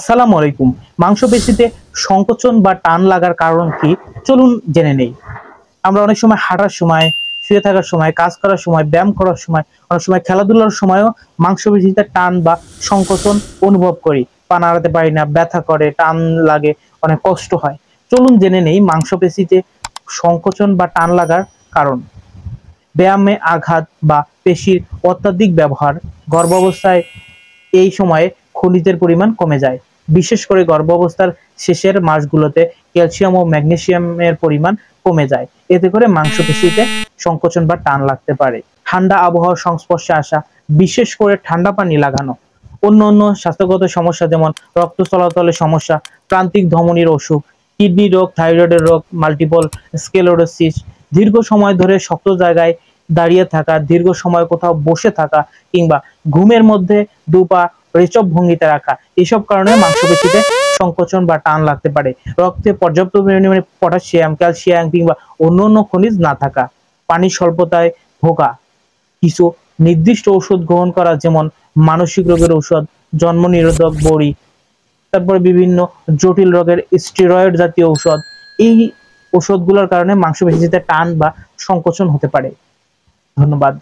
আসসালামু আলাইকুম। মাংসপেশিতে সংকোচন বা টান লাগার কারণ কি? চলুন জেনে নেই। আমরা অনেক সময় হাঁটার সময়, শুয়ে থাকার সময়, কাজ করার সময়, ব্যায়াম করার সময়, অনেক সময় খেলাধুলার সময়ও মাংসপেশিতে টান বা সংকোচন অনুভব করি। পা নাড়াতে পারি না, ব্যথা করে, টান লাগে, অনেক কষ্ট হয়। চলুন জেনে নেই মাংসপেশিতে সংকোচন বা টান লাগার কারণ। ব্যায়ামে আঘাত বা পেশির অত্যাধিক ব্যবহার, গর্ভাবস্থায় এই সময়ে খনিজের পরিমাণ কমে যায়। বিশেষ করে গর্ভাবস্থার শেষের মাসগুলোতে ক্যালসিয়াম ও ম্যাগনেসিয়ামের পরিমাণ কমে যায়। এতে করে মাংসপেশিতে সংকোচন বা টান লাগতে পারে। ঠান্ডা আবহাওয়ার সংস্পর্শে আসা, বিশেষ করে ঠান্ডা পানি লাগানো। অন্য স্বাস্থ্যগত সমস্যা যেমন রক্ত চলাচলের সমস্যা, প্রান্তিক ধমনীর অসুখ, কিডনি রোগ, থাইরয়েডের রোগ, মাল্টিপল স্ক্লেরোসিস, দীর্ঘ সময় ধরে শক্ত জায়গায় দাঁড়িয়ে থাকা, দীর্ঘ সময় কোথাও বসে থাকা কিংবা ঘুমের মধ্যে দুপা রেচক ভঙ্গিতে রাখা, এসব কারণে মাংসপেশিতে সংকোচন বা টান লাগতে পারে। রক্তে পর্যাপ্ত পরিমাণে পটাশিয়াম, ক্যালসিয়াম কিংবা অন্য খনিজ না থাকা, পানির স্বল্পতায় ভোগা, কিছু নির্দিষ্ট ওষুধ গ্রহণ করা যেমন মানসিক রোগের ঔষধ, জন্ম নিরোধক বড়ি, তারপরে বিভিন্ন জটিল রোগের স্টেরয়েড জাতীয় ঔষধ, এই ওষুধগুলোর কারণে মাংসপেশিতে টান বা সংকোচন হতে পারে। ধন্যবাদ।